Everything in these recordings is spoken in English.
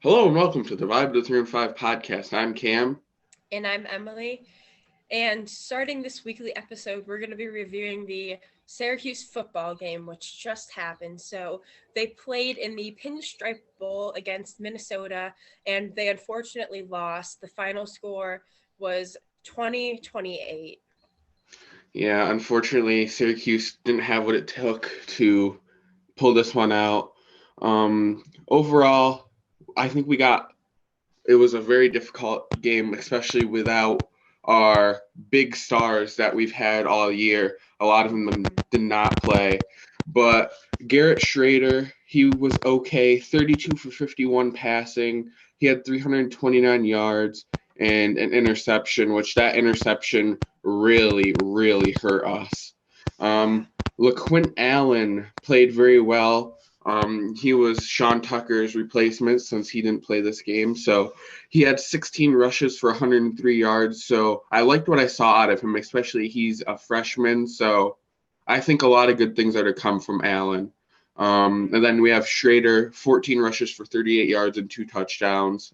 Hello and welcome to the Vibe to 3 and 5 podcast. I'm Cam. And I'm Emily. And starting this weekly episode, we're going to be reviewing the Syracuse football game, which just happened. So they played in the Pinstripe Bowl against Minnesota, and they unfortunately lost. The final score was 20-28. Yeah, unfortunately, Syracuse didn't have what it took to pull this one out. Overall, I think it was a very difficult game, especially without our big stars that we've had all year. A lot of them did not play. But Garrett Schrader, he was okay, 32 for 51 passing. He had 329 yards and an interception, which that interception really, really hurt us. Yeah. LaQuint Allen played very well. He was Sean Tucker's replacement since he didn't play this game. So he had 16 rushes for 103 yards. So I liked what I saw out of him, especially he's a freshman. So I think a lot of good things are to come from Allen. And then we have Schrader, 14 rushes for 38 yards and 2 touchdowns.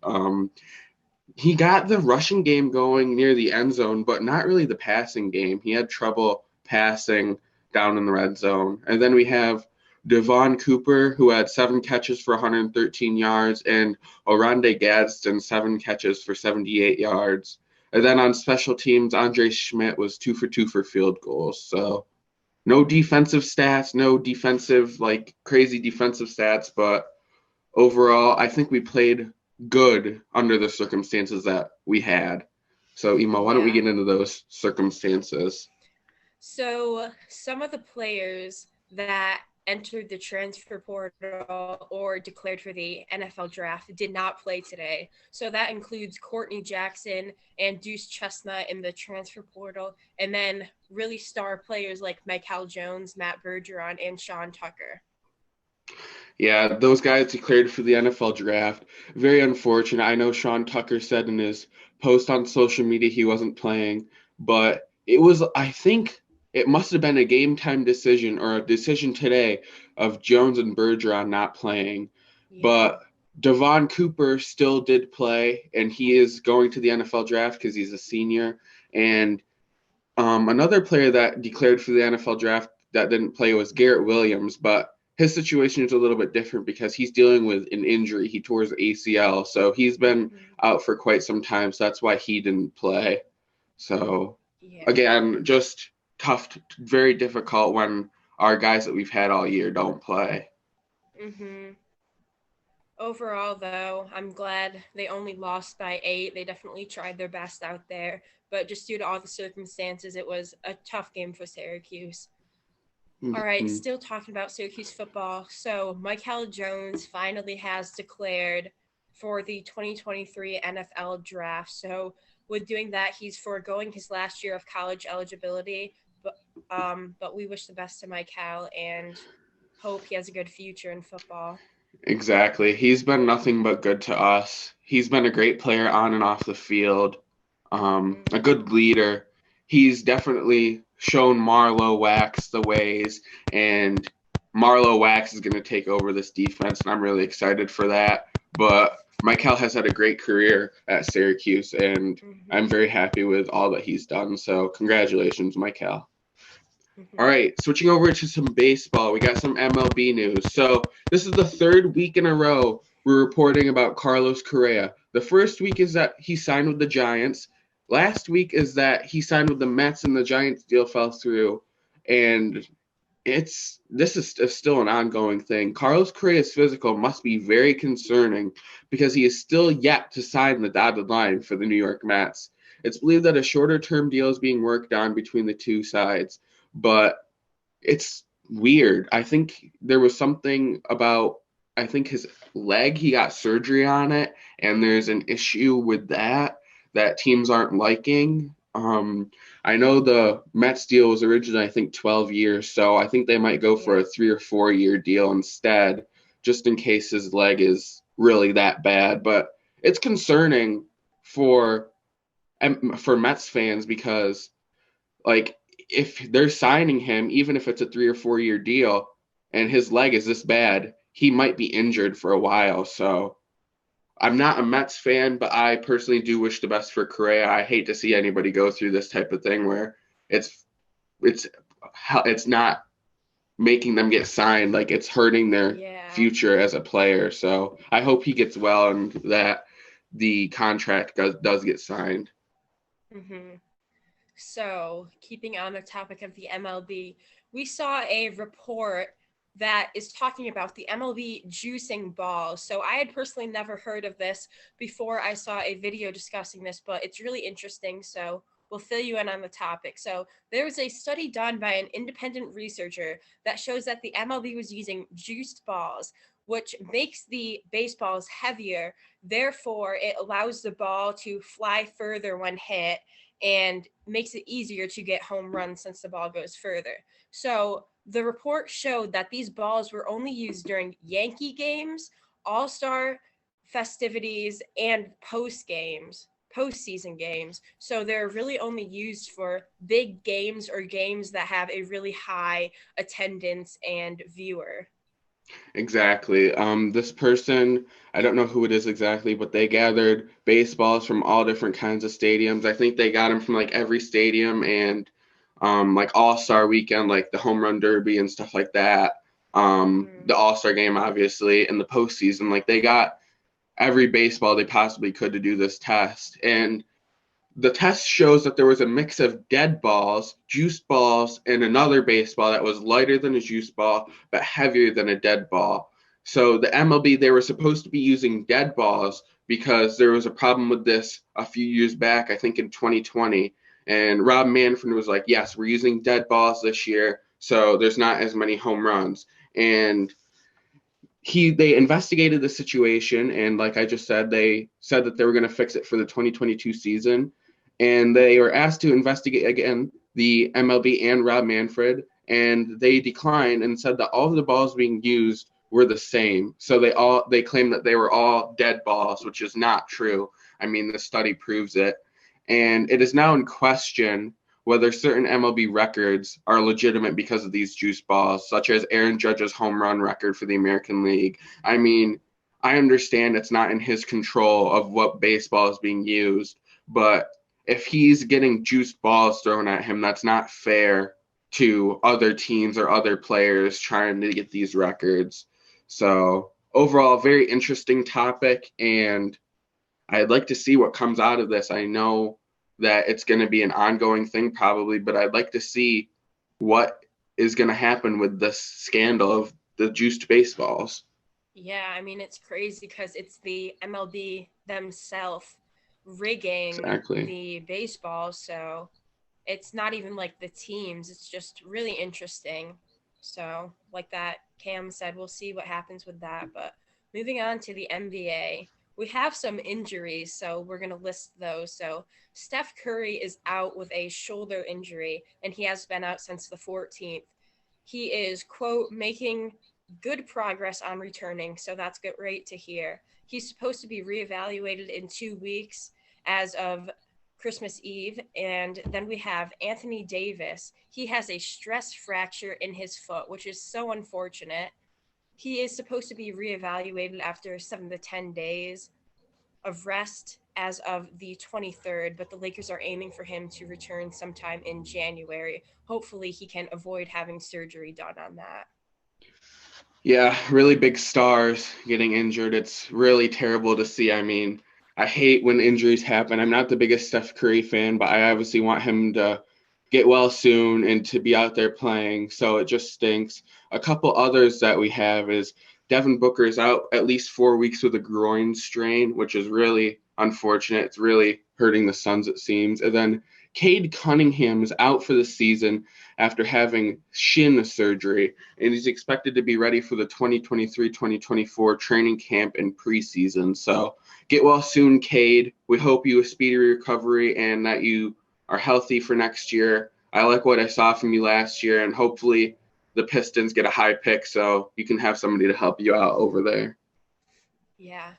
He got the rushing game going near the end zone, but not really the passing game. He had trouble passing down in the red zone. And then we have Devon Cooper, who had 7 catches for 113 yards, and Oronde Gadsden, 7 catches for 78 yards. And then on special teams, Andre Schmidt was 2 for 2 for field goals. So no defensive stats, no defensive, like crazy defensive stats, but overall, I think we played good under the circumstances that we had. So, Ema, why don't we Yeah. get into those circumstances? So some of the players that entered the transfer portal or declared for the NFL draft did not play today. So that includes Courtney Jackson and Deuce Chestnut in the transfer portal, and then really star players like Michael Jones, Matt Bergeron, and Sean Tucker. Yeah, those guys declared for the NFL draft. Very unfortunate. I know Sean Tucker said in his post on social media he wasn't playing, but I think it must have been a game time decision or a decision today of Jones and Bergeron not playing. Yeah. But Devon Cooper still did play, and he is going to the NFL draft because he's a senior. And another player that declared for the NFL draft that didn't play was Garrett Williams, but his situation is a little bit different because he's dealing with an injury. He tore his ACL, so he's been Mm-hmm. out for quite some time. So that's why he didn't play. So Yeah. again, just tough, very difficult when our guys that we've had all year don't play. Mm-hmm. Overall, though, I'm glad they only lost by 8. They definitely tried their best out there, but just due to all the circumstances, it was a tough game for Syracuse. All right, Mhm. still talking about Syracuse football. So, Michael Jones finally has declared for the 2023 NFL draft. So, with doing that, he's foregoing his last year of college eligibility. But we wish the best to Michael and hope he has a good future in football. Exactly. He's been nothing but good to us. He's been a great player on and off the field, a Mm-hmm. good leader. He's definitely shown Marlowe Wax the ways, and Marlowe Wax is going to take over this defense, and I'm really excited for that. But Michael has had a great career at Syracuse, and I'm Mm-hmm. very happy with all that he's done. So, congratulations, Michael. All Mm-hmm. right, switching over to some baseball, we got some MLB news. So, this is the third week in a row we're reporting about Carlos Correa. The first week is that he signed with the Giants. Last week is that he signed with the Mets and the Giants deal fell through. And this is still an ongoing thing. Carlos Correa's physical must be very concerning because he is still yet to sign the dotted line for the New York Mets. It's believed that a shorter term deal is being worked on between the two sides, but it's weird. I think there was something about I think his leg, he got surgery on it, and there's an issue with that teams aren't liking. I know the Mets deal was originally, I think, 12 years, so I think they might go for Yeah. a 3 or 4 year deal instead, just in case his leg is really that bad. But it's concerning for for Mets fans because like if they're signing him, even if it's a 3 or 4 year deal, and his leg is this bad, he might be injured for a while. So I'm not a Mets fan, but I personally do wish the best for Correa. I hate to see anybody go through this type of thing where it's it's it's not making them get signed, like it's hurting their Yeah. future as a player. So I hope he gets well and that the contract does get signed. hmm So, keeping on the topic of the MLB, we saw a report that is talking about the MLB juicing balls. So, I had personally never heard of this before I saw a video discussing this, but it's really interesting. So, we'll fill you in on the topic. So, there was a study done by an independent researcher that shows that the MLB was using juiced balls, which makes the baseballs heavier. Therefore, it allows the ball to fly further when hit and makes it easier to get home runs since the ball goes further. So the report showed that these balls were only used during Yankee games, All-Star festivities, and postseason games. So they're really only used for big games or games that have a really high attendance and viewer. Exactly. This person, I don't know who it is exactly, but they gathered baseballs from all different kinds of stadiums. I think they got them from like every stadium and like All-Star weekend, like the home run derby and stuff like that. The All-Star game, obviously, and the postseason. Like they got every baseball they possibly could to do this test. And the test shows that there was a mix of dead balls, juice balls, and another baseball that was lighter than a juice ball but heavier than a dead ball. So the MLB, they were supposed to be using dead balls because there was a problem with this a few years back, I think in 2020. And Rob Manfred was like, yes, we're using dead balls this year, so there's not as many home runs. And they investigated the situation, and like I just said, they said that they were going to fix it for the 2022 season, and they were asked to investigate again, the MLB and Rob Manfred, and they declined and said that all of the balls being used were the same. So they claimed that they were all dead balls, which is not true. I mean, the study proves it, and it is now in question whether certain MLB records are legitimate because of these juice balls, such as Aaron Judge's home run record for the American League. I mean, I understand it's not in his control of what baseball is being used, but if he's getting juice balls thrown at him, that's not fair to other teams or other players trying to get these records. So, overall, very interesting topic, and I'd like to see what comes out of this. I know that it's going to be an ongoing thing probably, but I'd like to see what is going to happen with this scandal of the juiced baseballs. Yeah, I mean, it's crazy because it's the MLB themselves rigging Exactly. the baseball. So it's not even like the teams. It's just really interesting. So, like that Cam said, we'll see what happens with that. But moving on to the NBA, we have some injuries. So we're going to list those. So Steph Curry is out with a shoulder injury, and he has been out since the 14th. He is, quote, making good progress on returning. So that's great to hear. He's supposed to be reevaluated in 2 weeks as of Christmas Eve. And then we have Anthony Davis. He has a stress fracture in his foot, which is so unfortunate. He is supposed to be reevaluated after 7 to 10 days of rest as of the 23rd, but the Lakers are aiming for him to return sometime in January. Hopefully, he can avoid having surgery done on that. Yeah, really big stars getting injured. It's really terrible to see. I mean, I hate when injuries happen. I'm not the biggest Steph Curry fan, but I obviously want him to get well soon and to be out there playing. So it just stinks. A couple others that we have is Devin Booker is out at least 4 weeks with a groin strain, which is really unfortunate. It's really hurting the Suns, it seems. And then Cade Cunningham is out for the season after having shin surgery, and he's expected to be ready for the 2023-2024 training camp and preseason. So get well soon, Cade. We hope you a speedy recovery and that you are healthy for next year. I like what I saw from you last year, and hopefully the Pistons get a high pick so you can have somebody to help you out over there. Yeah.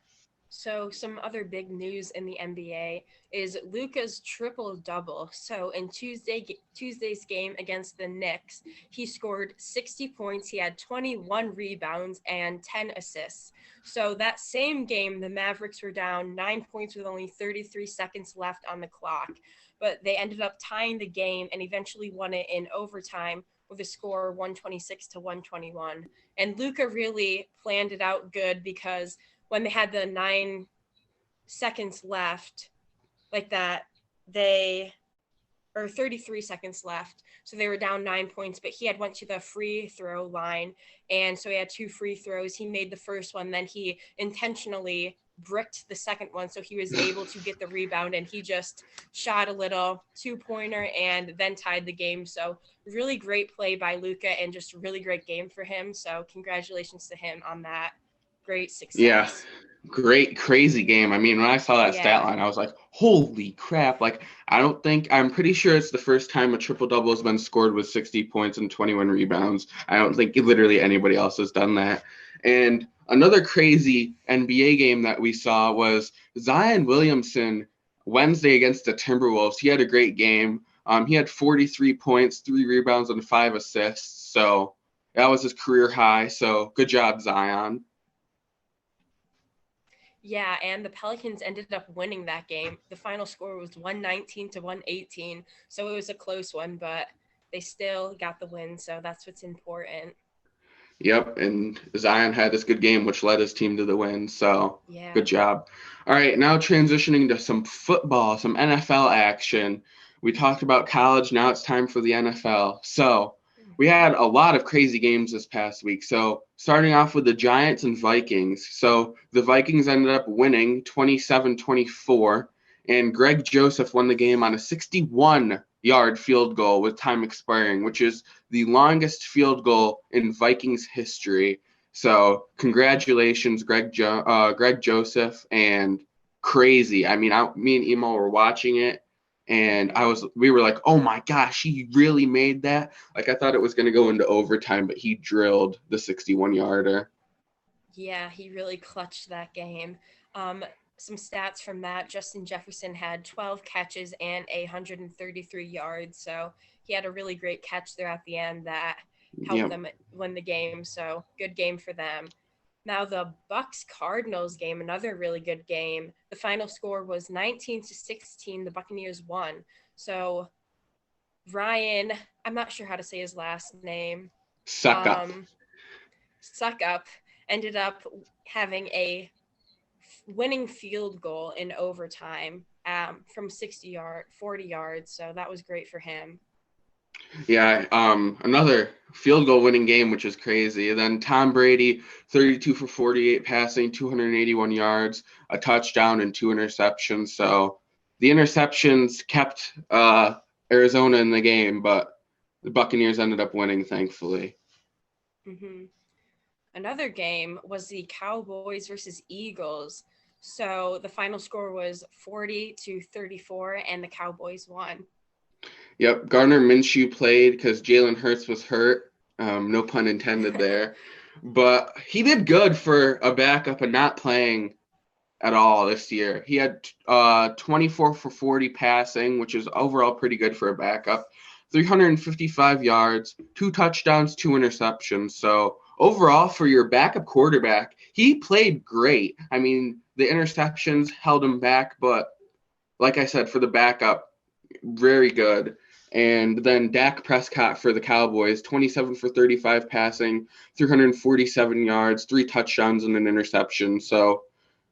So some other big news in the NBA is Luka's triple double. So in Tuesday's game against the Knicks, he scored 60 points. He had 21 rebounds and 10 assists. So that same game, the Mavericks were down 9 points with only 33 seconds left on the clock, but they ended up tying the game and eventually won it in overtime with a score 126 to 121. And Luka really planned it out good because when they had the 9 seconds left, like that, they or 33 seconds left. So they were down 9 points, but he had went to the free throw line. And so he had 2 free throws. He made the first one, then he intentionally bricked the second one. So he was able to get the rebound and he just shot a little 2-pointer and then tied the game. So really great play by Luka and just really great game for him. So congratulations to him on that great Yeah, success. great, crazy game. I mean, when I saw that stat Yeah. line, I was like, holy crap. Like, I'm pretty sure it's the first time a triple double has been scored with 60 points and 21 rebounds. I don't think literally anybody else has done that. And another crazy NBA game that we saw was Zion Williamson Wednesday against the Timberwolves. He had a great game. He had 43 points, 3 rebounds, and 5 assists. So that was his career high. So good job, Zion. Yeah, and the Pelicans ended up winning that game. The final score was 119 to 118. So it was a close one, but they still got the win. So that's what's important. Yep, and Zion had this good game, which led his team to the win. So Yeah. good job. All right, now transitioning to some football, some NFL action. We talked about college. Now it's time for the NFL. So we had a lot of crazy games this past week. So starting off with the Giants and Vikings. So the Vikings ended up winning 27-24, and Greg Joseph won the game on a 61-yard field goal with time expiring, which is the longest field goal in Vikings history. So congratulations, Greg Joseph, and crazy. I mean, me and Emo were watching it, and we were like, oh my gosh, he really made that. Like I thought it was going to go into overtime, but he drilled the 61-yarder. Yeah, he really clutched that game. Some stats from that: Justin Jefferson had 12 catches and 133 yards. So he had a really great catch there at the end that helped Yeah. them win the game. So good game for them. Now the Bucks Cardinals game, another really good game. The final score was 19-16. The Buccaneers won. So Ryan, I'm not sure how to say his last name. Suck up. Suck up ended up having a winning field goal in overtime from 40 yards. So that was great for him. Yeah, another field goal winning game, which is crazy. And then Tom Brady, 32 for 48 passing, 281 yards, a touchdown, and 2 interceptions. So the interceptions kept Arizona in the game, but the Buccaneers ended up winning, thankfully. Mm-hmm. Another game was the Cowboys versus Eagles. So the final score was 40-34, and the Cowboys won. Yep, Gardner Minshew played because Jalen Hurts was hurt. No pun intended there. But he did good for a backup and not playing at all this year. He had 24 for 40 passing, which is overall pretty good for a backup. 355 yards, 2 touchdowns, 2 interceptions. So overall, for your backup quarterback, he played great. I mean, the interceptions held him back, but like I said, for the backup, very good. And then Dak Prescott for the Cowboys, 27 for 35 passing, 347 yards, 3 touchdowns, and an interception. So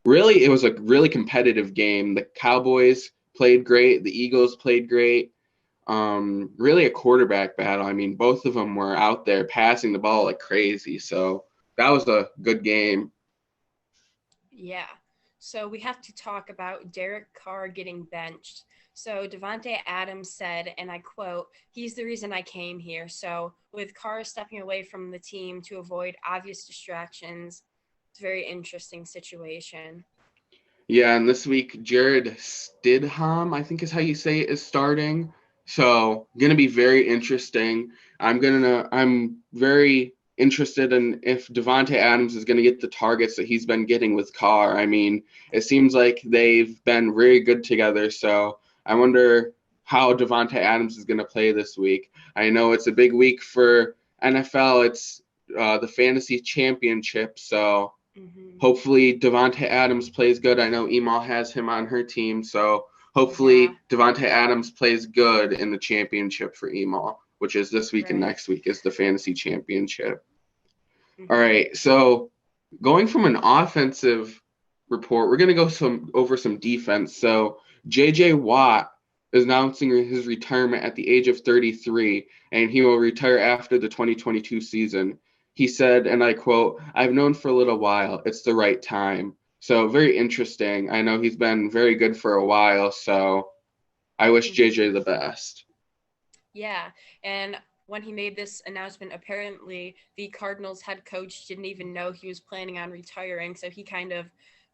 really, it was a really competitive game. The Cowboys played great. The Eagles played great. Really a quarterback battle. I mean, both of them were out there passing the ball like crazy. So that was a good game. Yeah. So we have to talk about Derek Carr getting benched. So Devontae Adams said, and I quote, "He's the reason I came here." So with Carr stepping away from the team to avoid obvious distractions, it's a very interesting situation. Yeah, and this week Jared Stidham, I think is how you say it, is starting. So gonna be very interesting. I'm very interested in if Devontae Adams is going to get the targets that he's been getting with Carr. I mean, it seems like they've been very good together, so I wonder how Devontae Adams is going to play this week. I know it's a big week for NFL. It's the fantasy championship, so hopefully Devontae Adams plays good. I know Emal has him on her team, so hopefully Devontae Adams plays good in the championship for Emal, which is this week and next week is the fantasy championship. All right, so going from an offensive report, we're going to go over some defense. So J.J. Watt is announcing his retirement at the age of 33, and he will retire after the 2022 season. He said, and I quote, "I've known for a little while. It's the right time." So very interesting. I know he's been very good for a while, so I wish JJ the best. Yeah, and when he made this announcement, apparently the Cardinals head coach didn't even know he was planning on retiring, so he kind of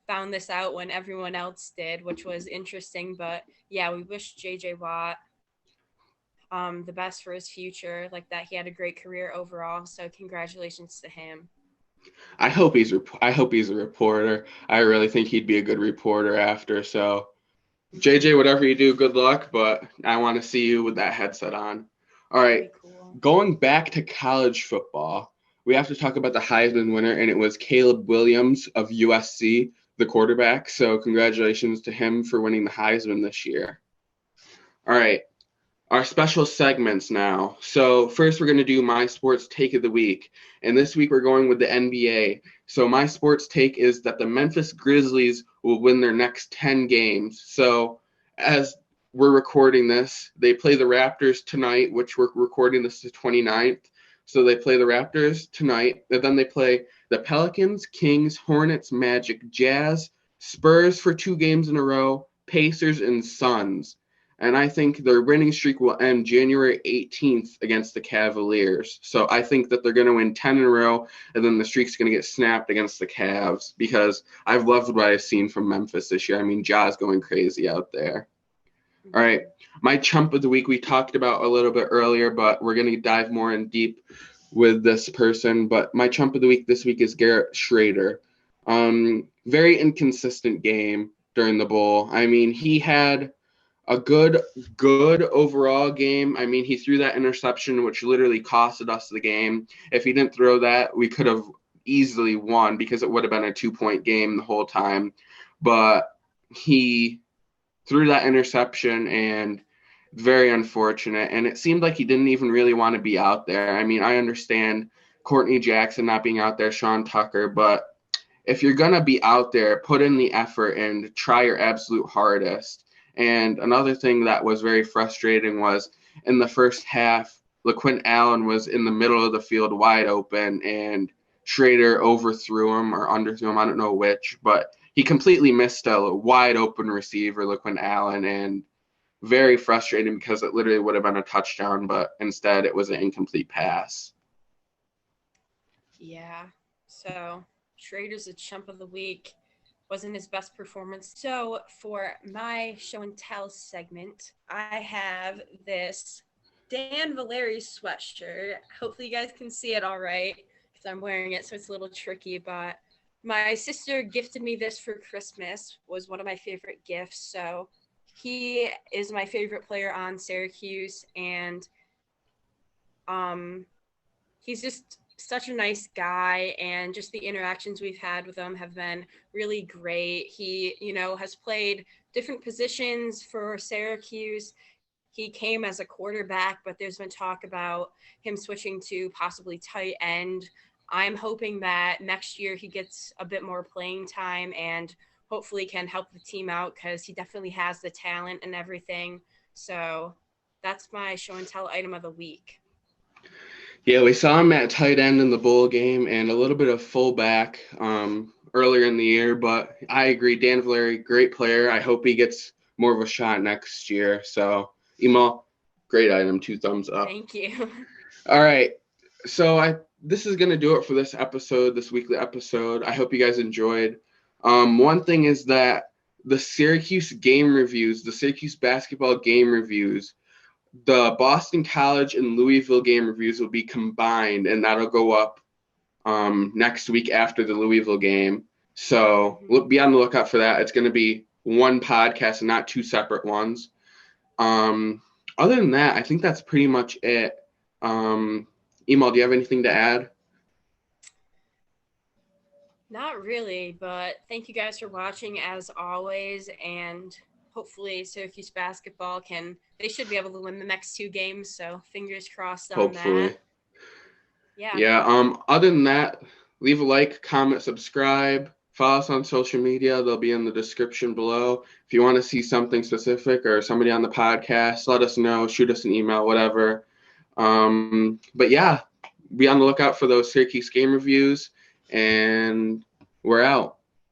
found this out when everyone else did, which was interesting. But yeah, we wish JJ Watt the best for his future, like that he had a great career overall, so congratulations to him. I hope he's a reporter. I really think he'd be a good reporter after. So JJ, whatever you do, good luck, but I want to see you with that headset on. All right, cool. Going back to college football, we have to talk about the Heisman winner, and it was Caleb Williams of USC, the quarterback. So congratulations to him for winning the Heisman this year. All right, our special segments now. So first we're going to do my sports take of the week. And this week we're going with the NBA. So my sports take is that the Memphis Grizzlies will win their next 10 games. So as we're recording this, they play the Raptors tonight, which we're recording this the 29th. So they play the Raptors tonight, and then they play the Pelicans, Kings, Hornets, Magic, Jazz, Spurs for 2 games in a row, Pacers, and Suns. And I think their winning streak will end January 18th against the Cavaliers. So I think that they're going to win 10 in a row, and then the streak's going to get snapped against the Cavs because I've loved what I've seen from Memphis this year. I mean, Ja's going crazy out there. All right, my chump of the week we talked about a little bit earlier, but we're going to dive more in deep with this person. But my chump of the week this week is Garrett Schrader. Very inconsistent game during the bowl. I mean, he had a good overall game. I mean, he threw that interception, which literally costed us the game. If he didn't throw that, we could have easily won because it would have been a 2-point game the whole time. But he threw that interception, and very unfortunate. And it seemed like he didn't even really want to be out there. I mean, I understand Courtney Jackson not being out there, Sean Tucker, but if you're going to be out there, put in the effort and try your absolute hardest. And another thing that was very frustrating was in the first half, LaQuint Allen was in the middle of the field wide open, and Schrader overthrew him or underthrew him, I don't know which, but he completely missed a wide open receiver, LaQuint Allen, and very frustrating because it literally would have been a touchdown, but instead it was an incomplete pass. Yeah, so Schrader's a chump of the week. Wasn't his best performance. So for my show and tell segment, I have this Dan Valeri sweatshirt. Hopefully you guys can see it all right because I'm wearing it, so it's a little tricky, but my sister gifted me this for Christmas. Was one of my favorite gifts. So he is my favorite player on Syracuse, and he's just such a nice guy, and just the interactions we've had with him have been really great. He, has played different positions for Syracuse. He came as a quarterback, but there's been talk about him switching to possibly tight end. I'm hoping that next year he gets a bit more playing time and hopefully can help the team out because he definitely has the talent and everything. So that's my show and tell item of the week. Yeah, we saw him at tight end in the bowl game and a little bit of fullback earlier in the year, but I agree, Dan Valeri, great player. I hope he gets more of a shot next year. So, Emal, great item, 2 thumbs up. Thank you. All right, so this is going to do it for this episode, this weekly episode. I hope you guys enjoyed. One thing is that the Syracuse basketball game reviews, the Boston College and Louisville game reviews will be combined, and that'll go up next week after the Louisville game. So be on the lookout for that. It's going to be one podcast and not two separate ones. Other than that, I think that's pretty much it. Emal, do you have anything to add? Not really, but thank you guys for watching as always, and hopefully Syracuse basketball they should be able to win the next 2 games, so fingers crossed on Hopefully. that. Yeah. Yeah, other than that, leave a like, comment, subscribe, follow us on social media. They'll be in the description below. If you want to see something specific or somebody on the podcast, let us know, shoot us an email, whatever. But yeah, be on the lookout for those Syracuse game reviews, and we're out.